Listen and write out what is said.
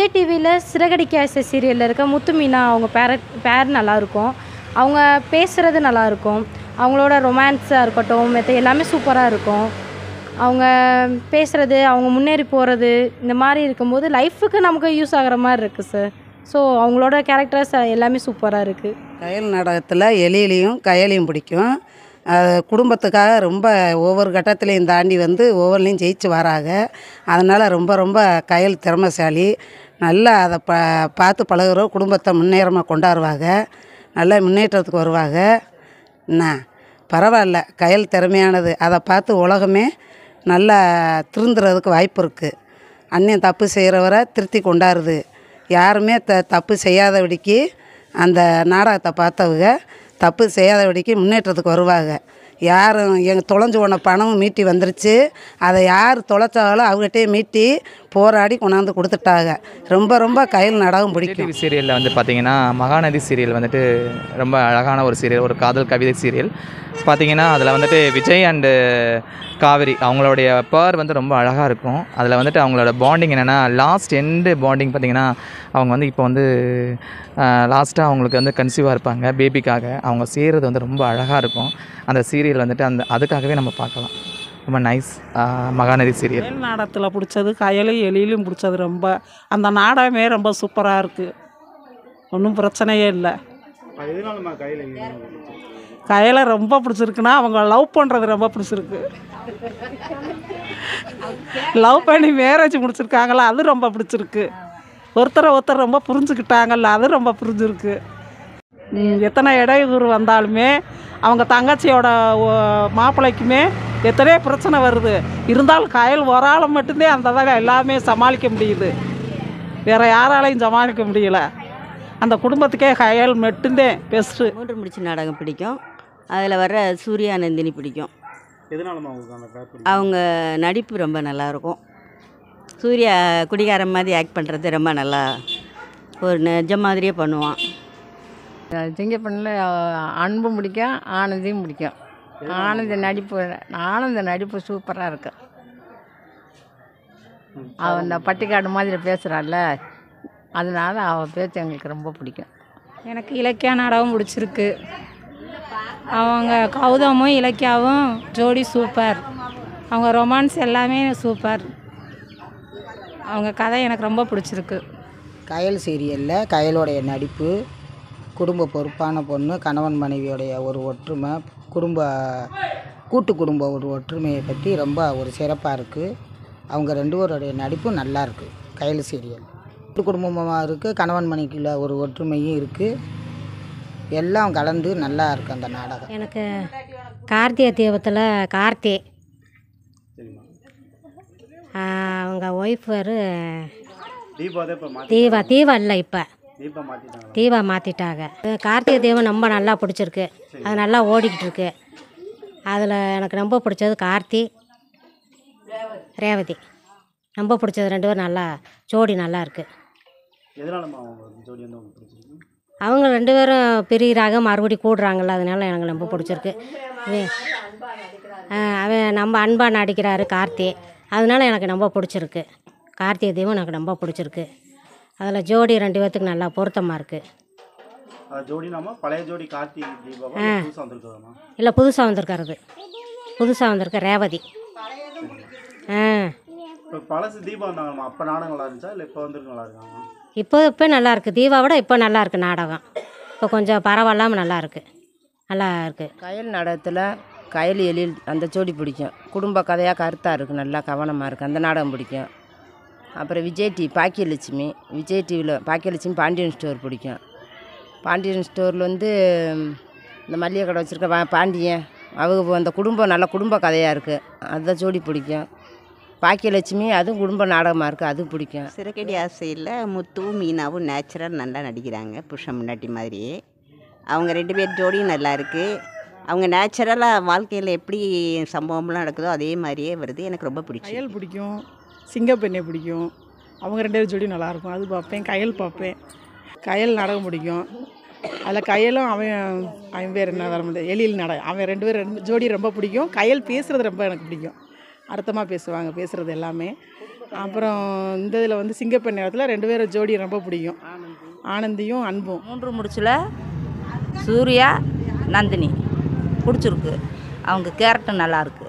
விஜய் டிவியில் சிறகடிக்க ஆசை சீரியலில் இருக்க முத்து மீனா அவங்க பேர் நல்லாயிருக்கும். அவங்க பேசுகிறது நல்லாயிருக்கும். அவங்களோட ரொமான்ஸாக இருக்கட்டும், மற்ற எல்லாமே சூப்பராக இருக்கும். அவங்க பேசுகிறது, அவங்க முன்னேறி போகிறது, இந்த மாதிரி இருக்கும்போது லைஃபுக்கு நமக்கு யூஸ் ஆகிற மாதிரி இருக்குது சார். ஸோ அவங்களோட கேரக்டர்ஸ் எல்லாமே சூப்பராக இருக்குது. கயல் நாடகத்தில் எலியிலையும் கயலையும் பிடிக்கும். குடும்பத்துக்காக ரொம்ப ஒவ்வொரு கட்டத்துலேயும் தாண்டி வந்து ஒவ்வொருலையும் ஜெயிச்சு வராங்க. அதனால் ரொம்ப ரொம்ப கயல் திறமைசாலி. நல்லா அதை பார்த்து பழகுற குடும்பத்தை முன்னேறமாக கொண்டாடுவாங்க. நல்லா முன்னேற்றத்துக்கு வருவாங்க. என்ன பரவாயில்ல, கயல் திறமையானது. அதை பார்த்து உலகமே நல்லா திருந்துறதுக்கு வாய்ப்பு இருக்குது. அண்ணன் தப்பு செய்கிறவரை திருத்தி கொண்டாடுது. யாருமே தப்பு செய்யாதபடிக்கு அந்த நாடகத்தை பார்த்தவங்க தப்பு செய்யாதபடிக்கு முன்னேற்றத்துக்கு வருவாங்க. யாரும் எங்கள் தொலைஞ்சு போன பணமும் மீட்டி வந்துருச்சு. அதை யார் தொலைச்சாங்களோ அவங்ககிட்டே மீட்டி போராடி கொண்டாந்து கொடுத்துட்டாங்க. ரொம்ப ரொம்ப கயல் நாடகம் பிடிக்கும். டிவி சீரியலில் வந்து பார்த்திங்கன்னா மகாநதி சீரியல் வந்துட்டு ரொம்ப அழகான ஒரு சீரியல், ஒரு காதல் கவிதை சீரியல். பார்த்திங்கன்னா அதில் வந்துட்டு விஜய் அண்டு காவேரி அவங்களுடைய பேர் வந்து ரொம்ப அழகாக இருக்கும். அதில் வந்துட்டு அவங்களோட பாண்டிங் என்னென்னா லாஸ்ட் எண்டு பாண்டிங் பார்த்திங்கன்னா அவங்க வந்து இப்போ வந்து லாஸ்ட்டாக அவங்களுக்கு வந்து கன்சீவாக இருப்பாங்க. பேபிக்காக அவங்க செய்கிறது வந்து ரொம்ப அழகாக இருக்கும். அந்த சீரியல் வந்துட்டு அதுக்காகவே நம்ம பார்க்கலாம். ரொம்ப நைஸ் மகாநதி சீரியல். கயல் நாடகத்தில் பிடிச்சது கயலும் எலியிலும் பிடிச்சது. ரொம்ப அந்த நாடகமே ரொம்ப சூப்பராக இருக்குது. ஒன்றும் பிரச்சனையே இல்லை. கயலை ரொம்ப பிடிச்சிருக்குன்னா அவங்க லவ் பண்ணுறது ரொம்ப பிடிச்சிருக்கு. லவ் பண்ணி மேரேஜ் முடிச்சிருக்காங்களா, அது ரொம்ப பிடிச்சிருக்கு. ஒருத்தர் ரொம்ப புரிஞ்சுக்கிட்டாங்கல்ல, அது ரொம்ப புரிஞ்சிருக்கு. எத்தனை இடையூறு வந்தாலுமே அவங்க தங்கச்சியோட மாப்பிள்ளைக்குமே எத்தனையோ பிரச்சனை வருது. இருந்தாலும் கயல் ஒரு ஆளை மட்டும்தான் அந்த எல்லாமே சமாளிக்க முடியுது. வேறு யாராலையும் சமாளிக்க முடியல. அந்த குடும்பத்துக்கே கயல் மட்டும்தான் பெஸ்ட்டு. மூன்று முடிச்சு நாடகம் பிடிக்கும். அதில் வர்ற சூர்யா நந்தினி பிடிக்கும். அவங்க நடிப்பு ரொம்ப நல்லாயிருக்கும். சூர்யா குடிகாரம் மாதிரி ஆக்ட் பண்ணுறது ரொம்ப நல்லா, ஒரு நிஜ மாதிரியே பண்ணுவான். சிங்கப்பண்ணில் அன்பும் பிடிக்கும், ஆனந்தியும் பிடிக்கும். ஆனந்த நடிப்பு சூப்பராக இருக்கு. அவன் இந்த பட்டிக்காடு மாதிரி பேசுகிறாள்ல, அதனால அவள் பேச்சு எங்களுக்கு ரொம்ப பிடிக்கும். எனக்கு இலக்கியா நாடகம் பிடிச்சிருக்கு. அவங்க கௌதமும் இலக்கியாவும் ஜோடி சூப்பர். அவங்க ரொமான்ஸ் எல்லாமே சூப்பர். அவங்க கதை எனக்கு ரொம்ப பிடிச்சிருக்கு. கயல் சீரியலில் கயலோடைய நடிப்பு, குடும்ப பொறுப்பான பொண்ணு, கணவன் மனைவியோடைய ஒரு ஒற்றுமை, கூட்டு குடும்ப ஒரு ஒற்றுமையை பற்றி ரொம்ப ஒரு சிறப்பாக இருக்குது. அவங்க ரெண்டு பேருடைய நடிப்பும் நல்லா இருக்குது. கயல் சீரியல் கூட்டு குடும்பமாக இருக்குது, கணவன் மனைவிக்குள்ள ஒரு ஒற்றுமையும் இருக்குது. எல்லாம் கலந்து நல்லா இருக்குது அந்த நாடகம். எனக்கு கார்த்திகை தீபத்தில் கார்த்தி அவங்க ஒய்ஃபரு தீபா இல்லை, இப்போ தீபா மாற்றிட்டாங்க. கார்த்திகை தீபம் ரொம்ப நல்லா பிடிச்சிருக்கு. அது நல்லா ஓடிக்கிட்டு இருக்கு. அதில் எனக்கு ரொம்ப பிடிச்சது கார்த்தி ரேவதி ரொம்ப பிடிச்சது. ரெண்டு பேரும் நல்லா ஜோடி நல்லா இருக்குது. அவங்க ரெண்டு பேரும் பிரிகிறாங்க, மறுபடி கூடுறாங்கள்ல, அதனால எனக்கு ரொம்ப பிடிச்சிருக்கு. அவன் நம்ம அன்பாக நடிக்கிறாரு கார்த்தி, அதனால எனக்கு ரொம்ப பிடிச்சிருக்கு. கார்த்திகை தீபம் எனக்கு ரொம்ப பிடிச்சிருக்கு. அதில் ஜோடி ரெண்டு பேர்த்துக்கு நல்லா பொருத்தமாக இருக்குது. இல்லை, புதுசாக வந்திருக்கிறது. புதுசாக வந்திருக்க ரேவதி. இப்போ நல்லா இருக்குது. தீபாவோட இப்போ நல்லா இருக்குது நாடகம். இப்போ கொஞ்சம் பரவாயில்லாமல் நல்லா இருக்குது. நல்லா இருக்குது. கயல் நாடகத்தில் கயல் எழில் அந்த ஜோடி பிடிக்கும். குடும்ப கதையாக கருத்தாக இருக்குது, நல்லா கவனமாக இருக்குது. அந்த நாடகம் பிடிக்கும். அப்புறம் விஜய் டிவி பாக்கியலட்சுமி, விஜய் டிவியில் பாக்கியலட்சுமி பாண்டியன் ஸ்டோர் பிடிக்கும். பாண்டியன் ஸ்டோரில் வந்து இந்த மல்லிகை கடை வச்சுருக்க பாண்டியன், அவங்க அந்த குடும்பம் நல்ல குடும்ப கதையாக இருக்குது. அந்த ஜோடி பிடிக்கும். பாக்கியலட்சுமி அதுவும் குடும்ப நாடகமாக இருக்குது, அதுவும் பிடிக்கும். சிறகடி ஆசையில் முத்துவும் மீனாவும் நேச்சுரல் நல்லா நடிக்கிறாங்க, புருஷன் முன்னாடி மாதிரியே. அவங்க ரெண்டு பேர் ஜோடியும் நல்லா இருக்குது. அவங்க நேச்சுரலாக வாழ்க்கையில் எப்படி சம்பவம்லாம் நடக்குதோ அதே மாதிரியே வருது. எனக்கு ரொம்ப பிடிக்கும். கயல் பிடிக்கும், சிங்கப்பெண்ணை பிடிக்கும். அவங்க ரெண்டு பேர் ஜோடி நல்லாயிருக்கும், அது பார்ப்பேன். கயல் பார்ப்பேன். கயல் நாடகம் பிடிக்கும். அதில் கயலும் அவன் பேர் என்ன வர முடியாது, எழில் நாடகம். அவன் ரெண்டு பேர் ஜோடி ரொம்ப பிடிக்கும். கயல் பேசுகிறது ரொம்ப எனக்கு பிடிக்கும். அர்த்தமாக பேசுவாங்க பேசுகிறது எல்லாமே. அப்புறம் இந்த இதில் வந்து சிங்கப்பெண் நேரத்தில் 2 பேரும் ஜோடி ரொம்ப பிடிக்கும், ஆனந்தியும் அன்பும். 3 முடிச்சில் சூர்யா நந்தினி பிடிச்சிருக்கு. அவங்க கேரக்டர் நல்லாயிருக்கு.